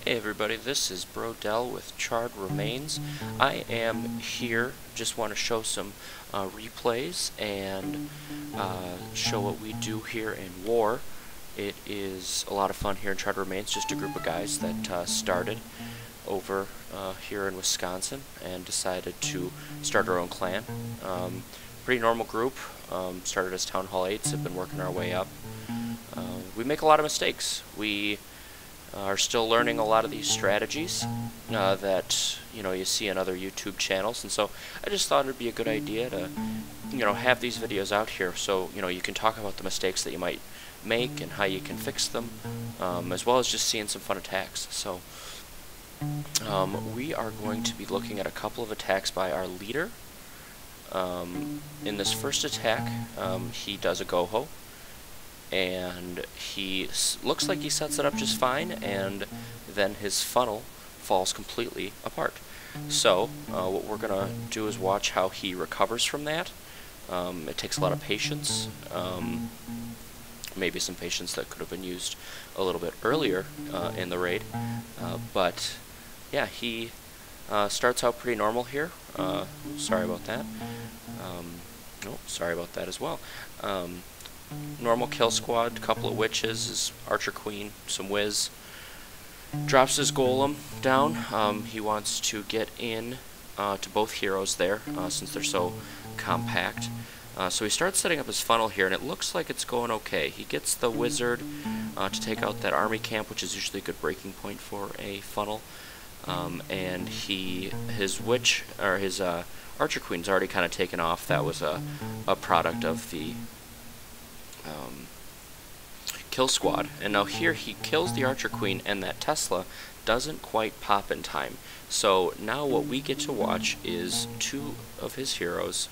Hey everybody, this is Brodell with Charred Remains. I am here, just want to show some replays and show what we do here in War. It is a lot of fun here in Charred Remains, just a group of guys that started over here in Wisconsin and decided to start our own clan. Pretty normal group, started as Town Hall 8s, have been working our way up. We make a lot of mistakes. We are still learning a lot of these strategies that you see on other YouTube channels, and so I just thought it'd be a good idea to have these videos out here so you can talk about the mistakes that you might make and how you can fix them, as well as just seeing some fun attacks. So we are going to be looking at a couple of attacks by our leader. In this first attack, he does a Goho, and he looks like he sets it up just fine, and then his funnel falls completely apart. So what we're gonna do is watch how he recovers from that. It takes a lot of patience, maybe some patience that could have been used a little bit earlier in the raid, but yeah, he starts out pretty normal here. Sorry about that. Oh, sorry about that as well. Normal kill squad, couple of witches, his archer queen, some whiz. Drops his golem down. He wants to get in to both heroes there, since they're so compact. So he starts setting up his funnel here, and it looks like it's going okay. He gets the wizard to take out that army camp, which is usually a good breaking point for a funnel. And his witch, or his archer queen's already kind of taken off. That was a product of the kill squad, and now here he kills the archer queen, and that Tesla doesn't quite pop in time. So now what we get to watch is two of his heroes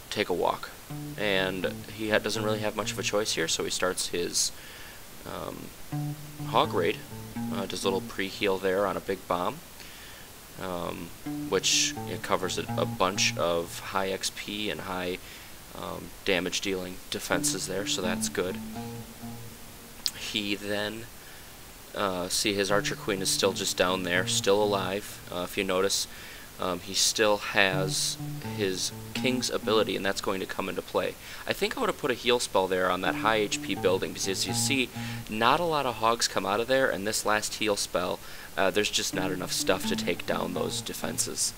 take a walk, and he doesn't really have much of a choice here, so he starts his hog raid, does a little pre-heal there on a big bomb, which covers a bunch of high XP and high damage dealing defenses there, so that's good. He then see his archer queen is still just down there, still alive. If you notice, he still has his king's ability, and that's going to come into play. I think I would have put a heal spell there on that high HP building, because as you see, not a lot of hogs come out of there, and this last heal spell, there's just not enough stuff to take down those defenses.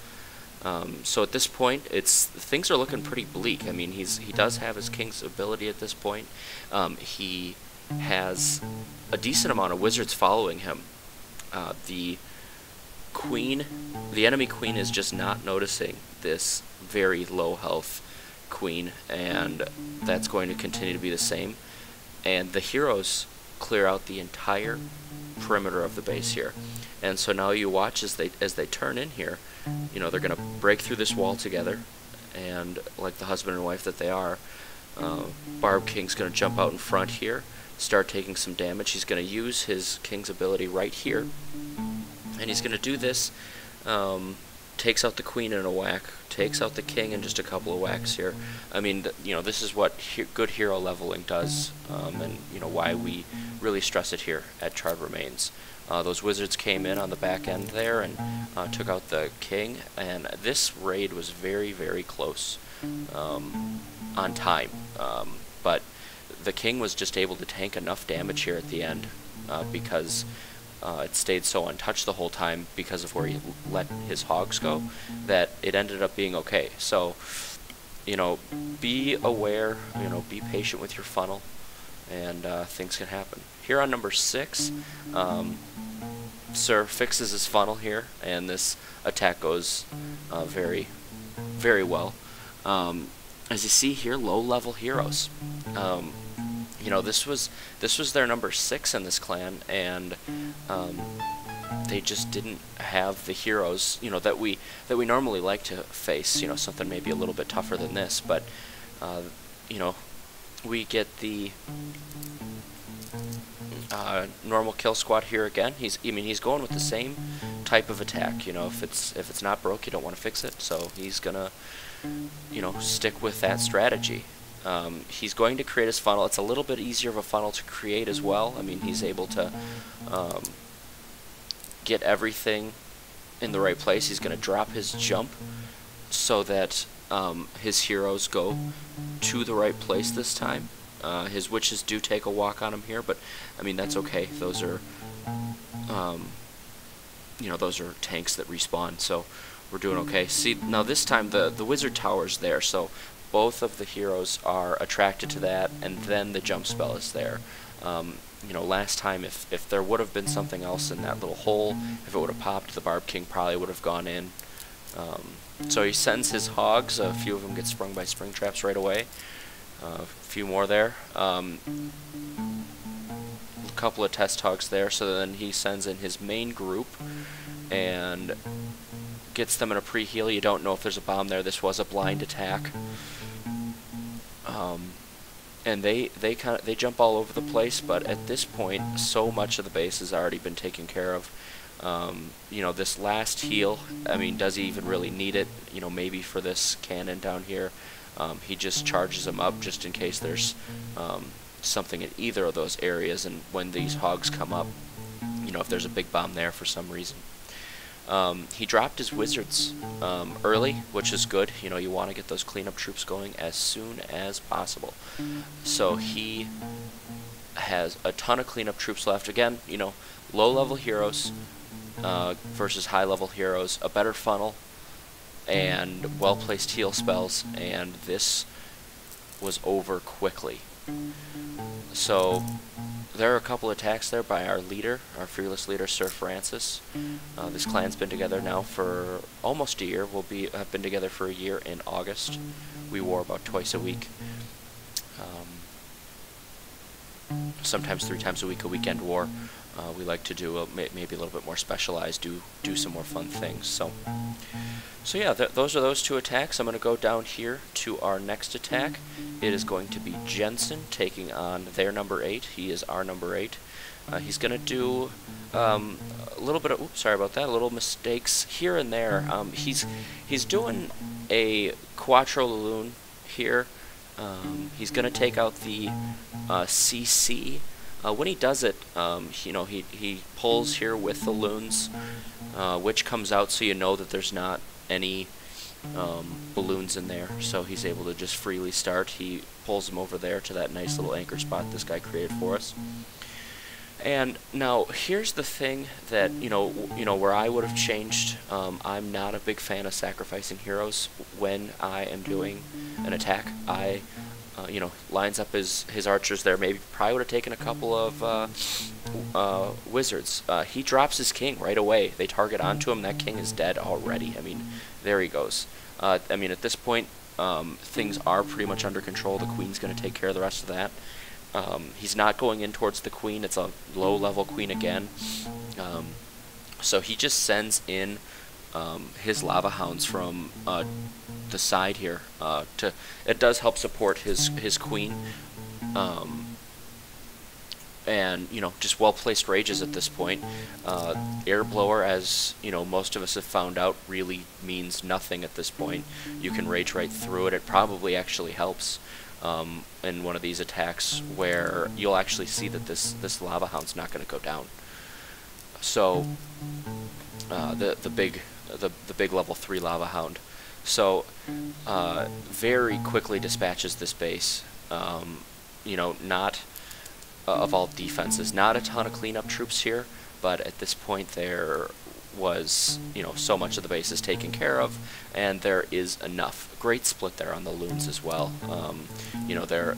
So at this point, things are looking pretty bleak. I mean, he does have his king's ability at this point. He has a decent amount of wizards following him. The enemy queen is just not noticing this very low health queen, and that's going to continue to be the same. And the heroes clear out the entire perimeter of the base here. And so now you watch as they turn in here. They're going to break through this wall together, and like the husband and wife that they are, Barb King's going to jump out in front here, start taking some damage. He's going to use his king's ability right here, and he's going to do this, takes out the queen in a whack, takes out the king in just a couple of whacks here. I mean, this is what good hero leveling does, and why we really stress it here at Charred Remains. Those wizards came in on the back end there and took out the king, and this raid was very, very close on time. But the king was just able to tank enough damage here at the end because it stayed so untouched the whole time because of where he let his hogs go, that it ended up being okay. So, be aware, be patient with your funnel, and things can happen. Here on number 6, Sir fixes his funnel here, and this attack goes very, very well. As you see here, low-level heroes. This was their number 6 in this clan, and they just didn't have the heroes that we normally like to face. Something maybe a little bit tougher than this, but we get the normal kill squad here again. He's going with the same type of attack. If it's not broke, you don't want to fix it. So he's gonna stick with that strategy. He's going to create his funnel. It's a little bit easier of a funnel to create as well. I mean, he's able to get everything in the right place. He's going to drop his jump so that his heroes go to the right place this time. His witches do take a walk on him here, but I mean, that's okay. Those are you know, those are tanks that respawn, so we're doing okay. See, now this time the wizard tower's there, so both of the heroes are attracted to that, and then the jump spell is there. You know, last time, if there would have been something else in that little hole, if it would have popped, the Barb King probably would have gone in. So he sends his hogs. A few of them get sprung by spring traps right away. A few more there. A couple of test hogs there. So then he sends in his main group and gets them in a pre-heal. You don't know if there's a bomb there. This was a blind attack. And they jump all over the place, but at this point, so much of the base has already been taken care of. You know, this last heal, I mean, does he even really need it? You know, maybe for this cannon down here. He just charges them up just in case there's something in either of those areas, and when these hogs come up, you know, if there's a big bomb there for some reason. He dropped his wizards early, which is good. You know, you want to get those cleanup troops going as soon as possible. So he has a ton of cleanup troops left. Again, you know, low-level heroes versus high-level heroes, a better funnel, and well-placed heal spells, and this was over quickly. So there are a couple attacks there by our leader, our fearless leader, Sir Francis. This clan's been together now for almost a year. We'll have been together for a year in August. We war about twice a week. Sometimes 3 times a week, a weekend war. We like to do maybe a little bit more specialized, do some more fun things. So yeah, those are those 2 attacks. I'm going to go down here to our next attack. It is going to be Jensen taking on their number 8. He is our number 8. He's going to do a little bit of, oops, sorry about that, little mistakes here and there. He's doing a Quattro Laloon here. He's going to take out the CC. When he does it, you know, he pulls here with the loons, which comes out so you know that there's not any balloons in there, so he's able to just freely start. He pulls them over there to that nice little anchor spot this guy created for us. And now here's the thing that you know where I would have changed. I'm not a big fan of sacrificing heroes when I am doing an attack. You know, lines up his archers there. Maybe probably would have taken a couple of wizards. He drops his king right away. They target onto him. That king is dead already. I mean, there he goes. I mean, at this point, things are pretty much under control. The queen's going to take care of the rest of that. He's not going in towards the queen. It's a low-level queen again. So he just sends in his lava hounds from the side here. It does help support his queen. And you know, just well-placed rages at this point. Air blower, as you know, most of us have found out, really means nothing at this point. You can rage right through it. It probably actually helps in one of these attacks where you'll actually see that this lava hound's not going to go down. So the big level 3 lava hound. So very quickly dispatches this base. You know, not of all defenses, not a ton of cleanup troops here, but at this point there was, you know, so much of the base is taken care of, and there is enough. Great split there on the loons as well. You know, they're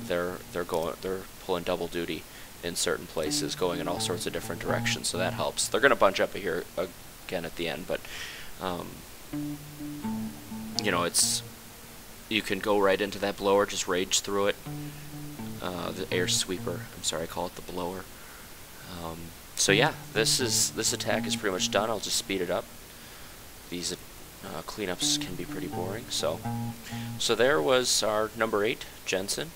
pulling double duty in certain places, going in all sorts of different directions, so that helps. They're going to bunch up here again at the end, but you know, you can go right into that blower, just rage through it. The air sweeper, I'm sorry, I call it the blower. So yeah, this attack is pretty much done. I'll just speed it up. These cleanups can be pretty boring. So there was our number 8, Jensen.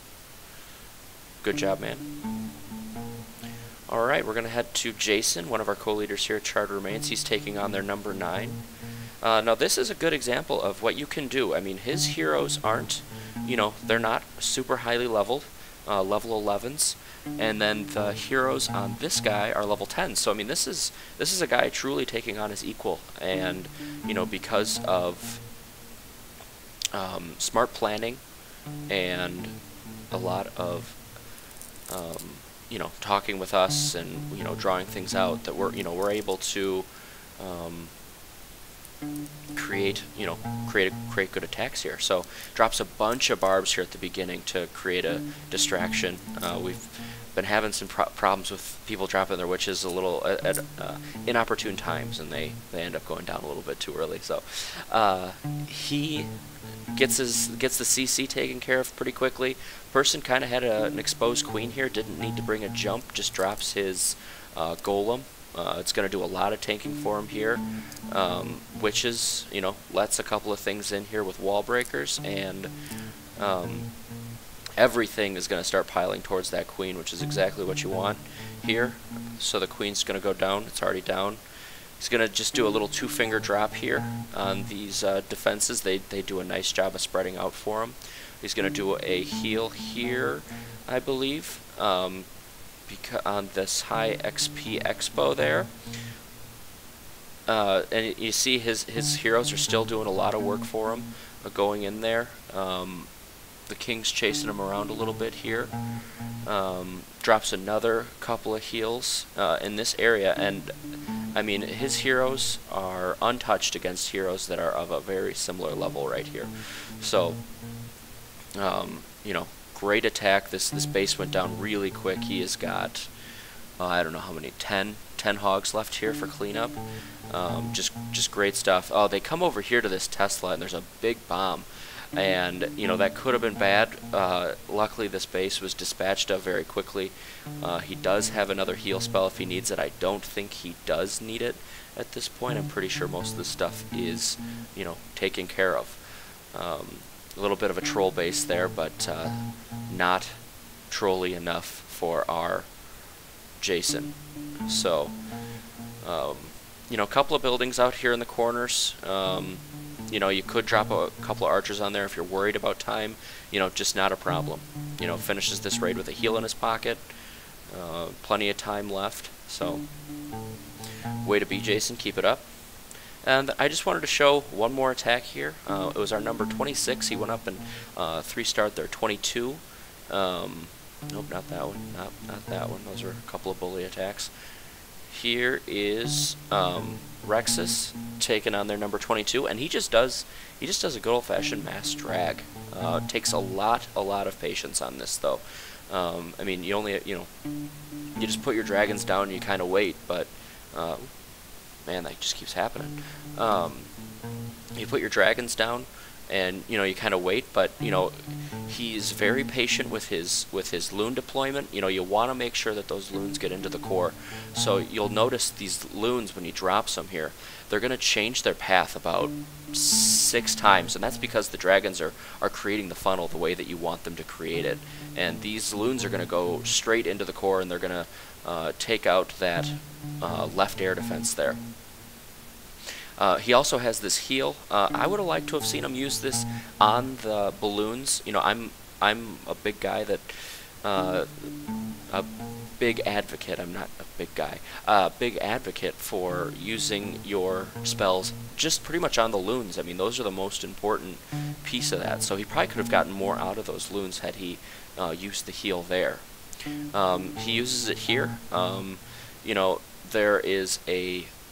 Good job, man. Alright, we're going to head to Jason, one of our co-leaders here at Charred Remains. He's taking on their number 9. Now this is a good example of what you can do. I mean, his heroes aren't, you know, they're not super highly leveled, level 11s. And then the heroes on this guy are level 10. So I mean, this is a guy truly taking on his equal, and you know, because of smart planning and a lot of you know, talking with us and you know, drawing things out, that we're able to create good attacks here. So drops a bunch of barbs here at the beginning to create a distraction. We've been having some problems with people dropping their witches a little at inopportune times, and they end up going down a little bit too early. So he gets the CC taken care of pretty quickly. Person kind of had an exposed queen here, didn't need to bring a jump, just drops his golem. It's going to do a lot of tanking for him here. Witches, you know, lets a couple of things in here with wall breakers, and everything is going to start piling towards that queen, which is exactly what you want here. So the queen's going to go down. It's already down. He's going to just do a little two-finger drop here on these defenses. They do a nice job of spreading out for him. He's going to do a heal here, I believe, on this high XP Expo there. And you see his heroes are still doing a lot of work for him, going in there. The king's chasing him around a little bit here. Drops another couple of heals in this area, and I mean, his heroes are untouched against heroes that are of a very similar level right here. So, you know, great attack. This base went down really quick. He has got, I don't know how many, 10 hogs left here for cleanup. Just great stuff. Oh, they come over here to this Tesla, and there's a big bomb. And, you know, that could have been bad. Luckily, this base was dispatched of very quickly. He does have another heal spell if he needs it. I don't think he does need it at this point. I'm pretty sure most of the stuff is, you know, taken care of. A little bit of a troll base there, but not trolly enough for our Jason. So, you know, a couple of buildings out here in the corners. You know, you could drop a couple of archers on there if you're worried about time. You know, just not a problem. You know, finishes this raid with a heal in his pocket. Plenty of time left. So, way to be, Jason. Keep it up. And I just wanted to show one more attack here. It was our number 26. He went up and 3-starred their 22. Nope, not that one. Not that one. Those are a couple of bully attacks. Here is Rexus taking on their number 22, and he just does a good old-fashioned mass drag. Takes a lot of patience on this, though. I mean, you just put your dragons down and you kind of wait, but man, that just keeps happening. You put your dragons down, and you know, you kind of wait, but you know, he's very patient with his loon deployment. You know, you want to make sure that those loons get into the core. So you'll notice these loons, when he drops them here, they're going to change their path about 6 times, and that's because the dragons are creating the funnel the way that you want them to create it. And these loons are going to go straight into the core, and they're going to take out that left air defense there. He also has this heal. I would have liked to have seen him use this on the balloons. You know, I'm a big guy that a big advocate. I'm not a big guy. Big advocate for using your spells just pretty much on the loons. I mean, those are the most important piece of that. So he probably could have gotten more out of those loons had he used the heal there. He uses it here. You know, there is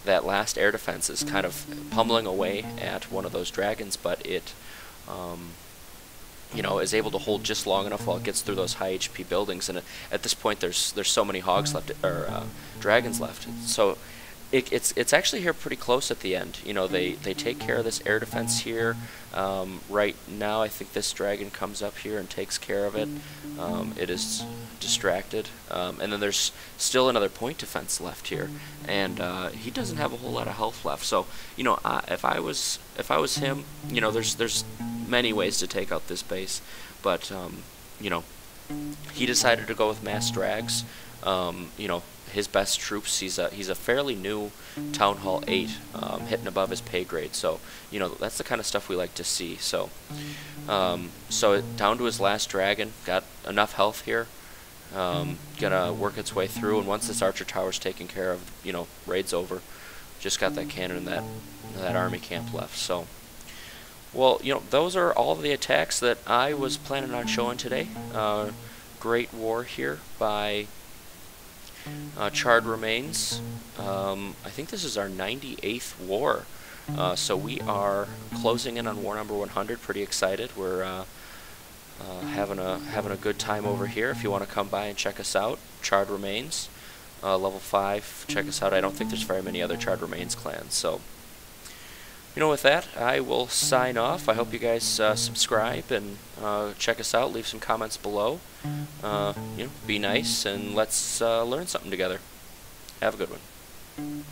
that last air defense is kind of pummeling away at one of those dragons, but it, you know, is able to hold just long enough while it gets through those high HP buildings. And at this point, there's so many hogs left, or dragons left. So it's actually here pretty close at the end. You know, they take care of this air defense here. Right now, I think this dragon comes up here and takes care of it. It is distracted, and then there's still another point defense left here, and he doesn't have a whole lot of health left. So, you know, if I was him, you know, there's many ways to take out this base, but you know, he decided to go with mass drags. You know, his best troops. He's a fairly new Town Hall 8, hitting above his pay grade. So that's the kind of stuff we like to see. So down to his last dragon, got enough health here. Gonna work its way through, and once this archer tower's taken care of, raid's over. Just got that cannon and that army camp left. So, well, those are all the attacks that I was planning on showing today. Great war here by Charred Remains. I think this is our 98th war. So we are closing in on war number 100. Pretty excited. We're having a good time over here. If you want to come by and check us out, Charred Remains, level 5. Check us out. I don't think there's very many other Charred Remains clans. So, with that, I will sign off. I hope you guys subscribe and check us out. Leave some comments below. Be nice, and let's learn something together. Have a good one.